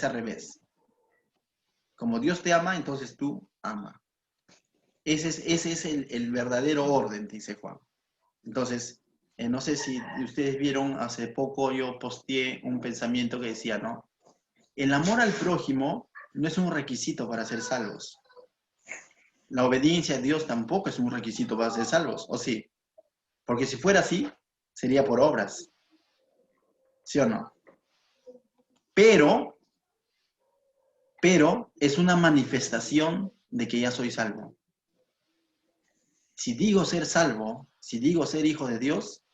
al revés. Como Dios te ama, entonces tú ama. Ese es el verdadero orden, dice Juan. Entonces, no sé si ustedes vieron, hace poco yo posteé un pensamiento que decía, ¿no? El amor al prójimo no es un requisito para ser salvos. La obediencia a Dios tampoco es un requisito para ser salvos, ¿o sí? Porque si fuera así, sería por obras. ¿Sí o no? Pero es una manifestación de que ya soy salvo. Si digo ser salvo, si digo ser hijo de Dios,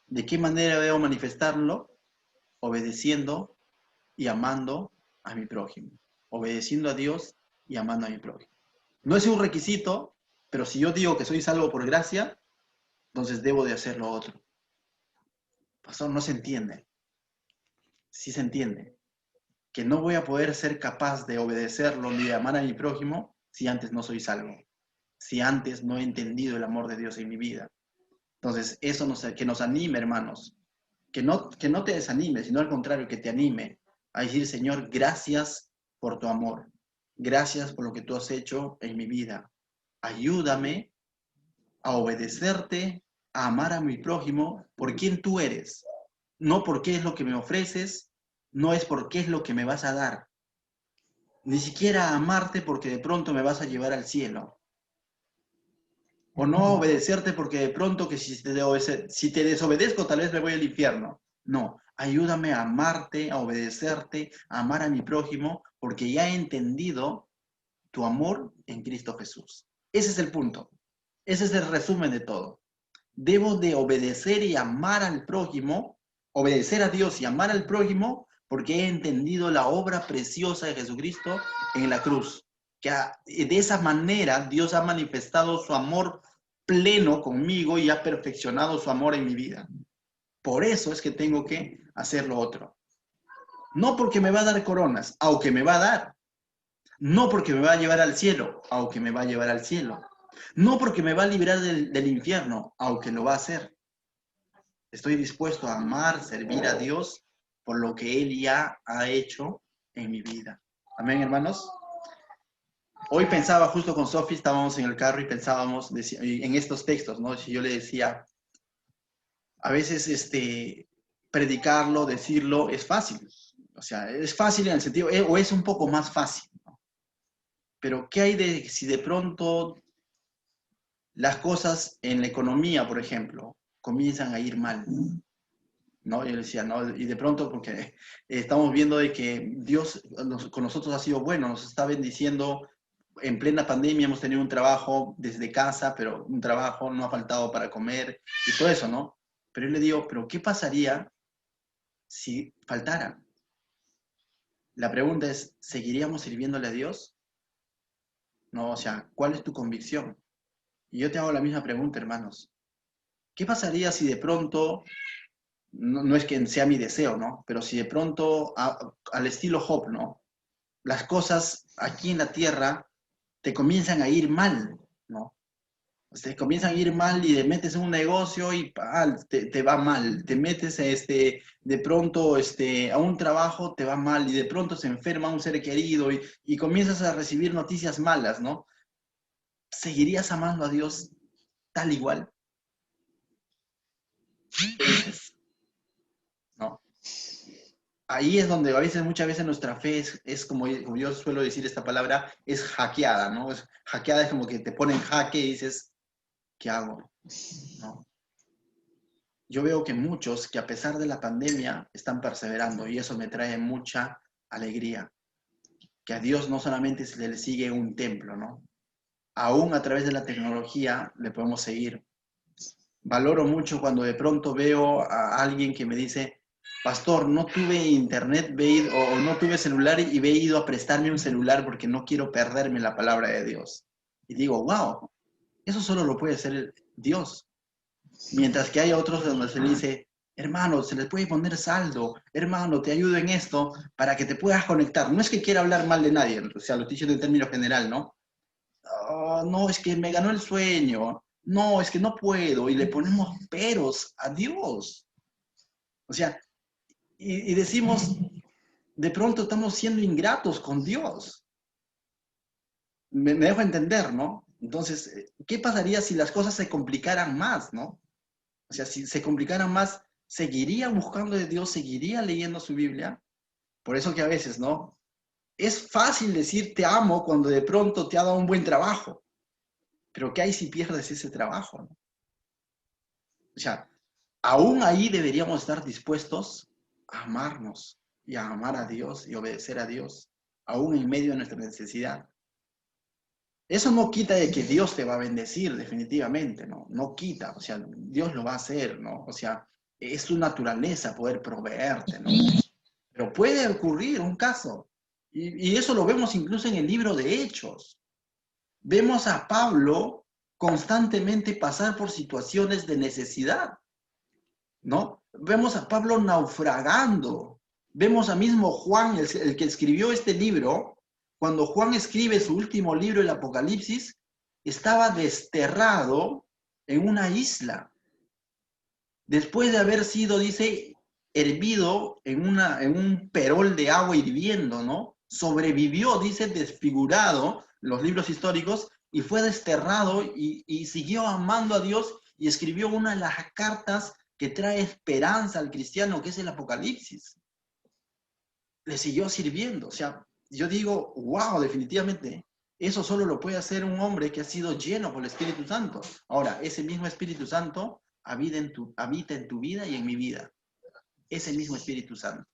¿de qué manera debo manifestarlo? Obedeciendo y amando a mi prójimo. Obedeciendo a Dios y amando a mi prójimo. No es un requisito, pero si yo digo que soy salvo por gracia, entonces debo de hacer lo otro. Pastor, no se entiende. Sí se entiende. Que no voy a poder ser capaz de obedecerlo ni de amar a mi prójimo si antes no soy salvo. Si antes no he entendido el amor de Dios en mi vida. Entonces, eso que nos anime, hermanos. Que no te desanime, sino al contrario, que te anime a decir, Señor, gracias por tu amor. Gracias por lo que tú has hecho en mi vida. Ayúdame a obedecerte, a amar a mi prójimo por quien tú eres. No por qué es lo que me ofreces, no es por qué es lo que me vas a dar. Ni siquiera a amarte porque de pronto me vas a llevar al cielo. O no a obedecerte porque de pronto que si te desobedezco tal vez me voy al infierno. No, ayúdame a amarte, a obedecerte, a amar a mi prójimo, porque ya he entendido tu amor en Cristo Jesús. Ese es el punto. Ese es el resumen de todo. Debo de obedecer y amar al prójimo, obedecer a Dios y amar al prójimo, porque he entendido la obra preciosa de Jesucristo en la cruz. Que de esa manera Dios ha manifestado su amor pleno conmigo y ha perfeccionado su amor en mi vida. Por eso es que tengo que hacer lo otro. No porque me va a dar coronas, aunque me va a dar. No porque me va a llevar al cielo, aunque me va a llevar al cielo. No porque me va a librar del infierno, aunque lo va a hacer. Estoy dispuesto a amar, servir a Dios por lo que Él ya ha hecho en mi vida. Amén, hermanos. Hoy pensaba justo con Sofi, estábamos en el carro y pensábamos en estos textos, ¿no? Si yo le decía, a veces predicarlo, decirlo, es fácil. O sea, es fácil en el sentido, o es un poco más fácil, ¿no? Pero ¿qué hay de si de pronto las cosas en la economía, por ejemplo, comienzan a ir mal? ¿No? Yo decía, ¿no? Y de pronto, porque estamos viendo de que Dios con nosotros ha sido bueno, nos está bendiciendo. En plena pandemia hemos tenido un trabajo desde casa, pero un trabajo no ha faltado para comer y todo eso, ¿no? Pero yo le digo, ¿pero qué pasaría si faltara? La pregunta es, ¿seguiríamos sirviéndole a Dios? No, o sea, ¿cuál es tu convicción? Y yo te hago la misma pregunta, hermanos. ¿Qué pasaría si de pronto, no es que sea mi deseo, ¿no? Pero si de pronto, al estilo Job, ¿no? Las cosas aquí en la tierra te comienzan a ir mal, ¿no? Te comienzan a ir mal y te metes en un negocio y te va mal. Te metes de pronto a un trabajo, te va mal y de pronto se enferma un ser querido y comienzas a recibir noticias malas, ¿no? ¿Seguirías amando a Dios tal igual? ¿Qué dices? ¿No? Ahí es donde muchas veces nuestra fe es como yo suelo decir esta palabra, es hackeada, ¿no? Hackeada es como que te ponen jaque y dices, ¿qué hago? ¿No? Yo veo que muchos que a pesar de la pandemia están perseverando y eso me trae mucha alegría. Que a Dios no solamente se le sigue un templo, ¿no? Aún a través de la tecnología le podemos seguir. Valoro mucho cuando de pronto veo a alguien que me dice, pastor, no tuve internet o no tuve celular y he ido a prestarme un celular porque no quiero perderme la palabra de Dios. Y digo, wow, eso solo lo puede hacer Dios. Mientras que hay otros donde se le dice, hermano, se les puede poner saldo, hermano, te ayudo en esto para que te puedas conectar. No es que quiera hablar mal de nadie, o sea, lo estoy diciendo en términos general, ¿no? Oh, no, es que me ganó el sueño, no, es que no puedo, y le ponemos peros a Dios. O sea, y decimos, de pronto estamos siendo ingratos con Dios. Me dejo entender, ¿no? Entonces, ¿qué pasaría si las cosas se complicaran más, ¿no? O sea, si se complicaran más, ¿seguiría buscando de Dios? ¿Seguiría leyendo su Biblia? Por eso que a veces, ¿no? Es fácil decir te amo cuando de pronto te ha dado un buen trabajo, pero ¿qué hay si pierdes ese trabajo? ¿No? O sea, aún ahí deberíamos estar dispuestos a amarnos y a amar a Dios y obedecer a Dios, aún en medio de nuestra necesidad. Eso no quita de que Dios te va a bendecir, definitivamente, ¿no? No quita, o sea, Dios lo va a hacer, ¿no? O sea, es su naturaleza poder proveerte, ¿no? Pero puede ocurrir un caso, y eso lo vemos incluso en el libro de Hechos. Vemos a Pablo constantemente pasar por situaciones de necesidad, ¿no? Vemos a Pablo naufragando. Vemos a mismo Juan, el que escribió este libro, cuando Juan escribe su último libro, el Apocalipsis, estaba desterrado en una isla. Después de haber sido, dice, hervido en un perol de agua hirviendo, ¿no? Sobrevivió, dice, desfigurado, los libros históricos, y fue desterrado y siguió amando a Dios y escribió una de las cartas que trae esperanza al cristiano, que es el Apocalipsis. Le siguió sirviendo. O sea, yo digo, wow, definitivamente, eso solo lo puede hacer un hombre que ha sido lleno por el Espíritu Santo. Ahora, ese mismo Espíritu Santo habita en tu vida y en mi vida. Ese mismo Espíritu Santo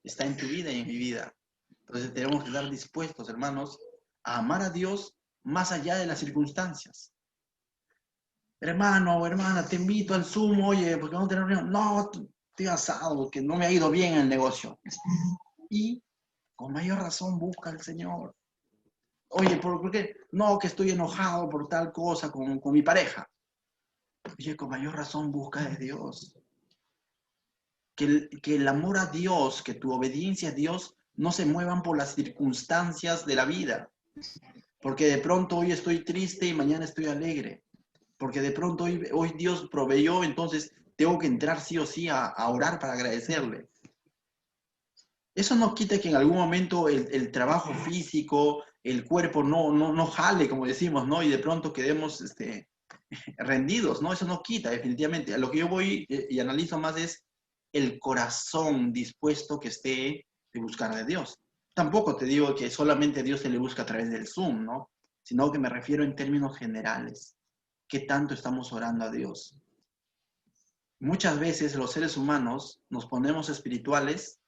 está en tu vida y en mi vida. Entonces tenemos que estar dispuestos, hermanos, a amar a Dios más allá de las circunstancias. Hermano o hermana, te invito al Zoom, oye, porque vamos a tener reunión. No, estoy asado, que no me ha ido bien en el negocio. Y con mayor razón busca al Señor. Oye, ¿por qué? No, que estoy enojado por tal cosa con mi pareja. Oye, con mayor razón busca de Dios. Que el amor a Dios, que tu obediencia a Dios no se muevan por las circunstancias de la vida. Porque de pronto hoy estoy triste y mañana estoy alegre. Porque de pronto hoy Dios proveyó, entonces tengo que entrar sí o sí a orar para agradecerle. Eso no quita que en algún momento el trabajo físico, el cuerpo no jale, como decimos, ¿no? Y de pronto quedemos rendidos, ¿no? Eso no quita, definitivamente. A lo que yo voy y analizo más es el corazón dispuesto que esté de buscar a Dios. Tampoco te digo que solamente a Dios se le busca a través del Zoom, ¿no? Sino que me refiero en términos generales. ¿Qué tanto estamos orando a Dios? Muchas veces los seres humanos nos ponemos espirituales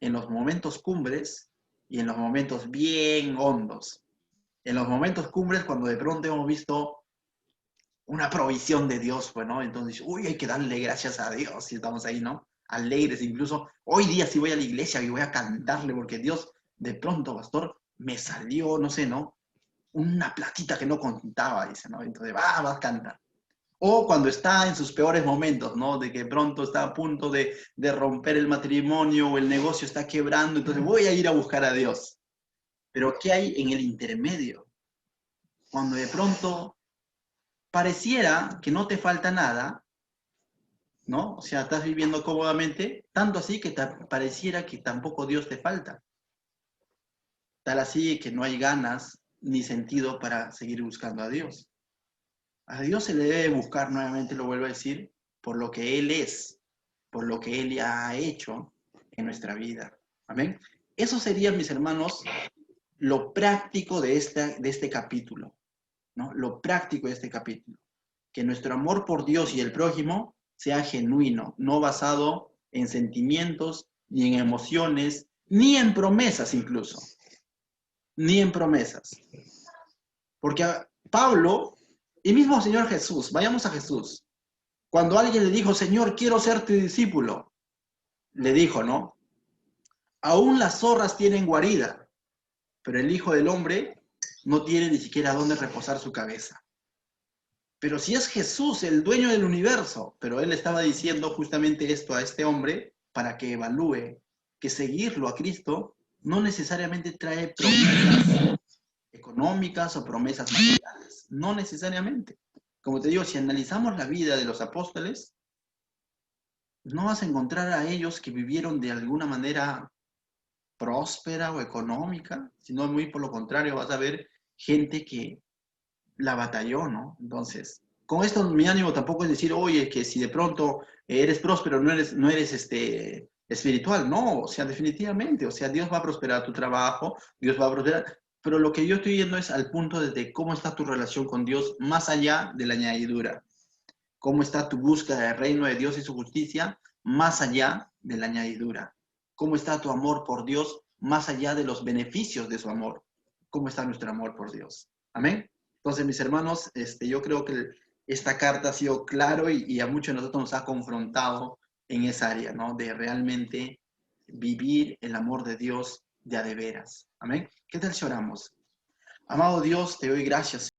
en los momentos cumbres y en los momentos bien hondos. En los momentos cumbres, cuando de pronto hemos visto una provisión de Dios, pues, ¿no? Entonces, uy, hay que darle gracias a Dios si estamos ahí, ¿no? Alegres, incluso hoy día si voy a la iglesia y voy a cantarle porque Dios de pronto, pastor, me salió, no sé, ¿no? Una platita que no contaba, dice, ¿no? Entonces, vas a cantar. O cuando está en sus peores momentos, ¿no? De que pronto está a punto de romper el matrimonio o el negocio está quebrando, entonces voy a ir a buscar a Dios. Pero ¿qué hay en el intermedio? Cuando de pronto pareciera que no te falta nada, ¿no? O sea, estás viviendo cómodamente, tanto así que pareciera que tampoco Dios te falta. Tal así que no hay ganas ni sentido para seguir buscando a Dios. A Dios se le debe buscar, nuevamente lo vuelvo a decir, por lo que Él es, por lo que Él ya ha hecho en nuestra vida. Amén. Eso sería, mis hermanos, lo práctico de este capítulo, ¿no? Lo práctico de este capítulo. Que nuestro amor por Dios y el prójimo sea genuino, no basado en sentimientos, ni en emociones, ni en promesas incluso, ni en promesas. Porque Pablo, y mismo Señor Jesús, vayamos a Jesús, cuando alguien le dijo, Señor, quiero ser tu discípulo, le dijo, ¿no? Aún las zorras tienen guarida, pero el Hijo del Hombre no tiene ni siquiera dónde reposar su cabeza. Pero si es Jesús el dueño del universo, pero él estaba diciendo justamente esto a este hombre para que evalúe que seguirlo a Cristo no necesariamente trae promesas económicas o promesas materiales, no necesariamente. Como te digo, si analizamos la vida de los apóstoles, no vas a encontrar a ellos que vivieron de alguna manera próspera o económica, sino muy por lo contrario, vas a ver gente que la batalló, ¿no? Entonces, con esto mi ánimo tampoco es decir, oye, que si de pronto eres próspero, no eres espiritual, no, o sea, definitivamente, o sea, Dios va a prosperar tu trabajo, Dios va a prosperar, pero lo que yo estoy yendo es al punto de cómo está tu relación con Dios más allá de la añadidura, cómo está tu búsqueda del reino de Dios y su justicia más allá de la añadidura, cómo está tu amor por Dios más allá de los beneficios de su amor, cómo está nuestro amor por Dios. Amén. Entonces, mis hermanos, yo creo que esta carta ha sido claro y a muchos de nosotros nos ha confrontado en esa área, ¿no? De realmente vivir el amor de Dios de a de veras. Amén. ¿Qué tal si oramos? Amado Dios, te doy gracias.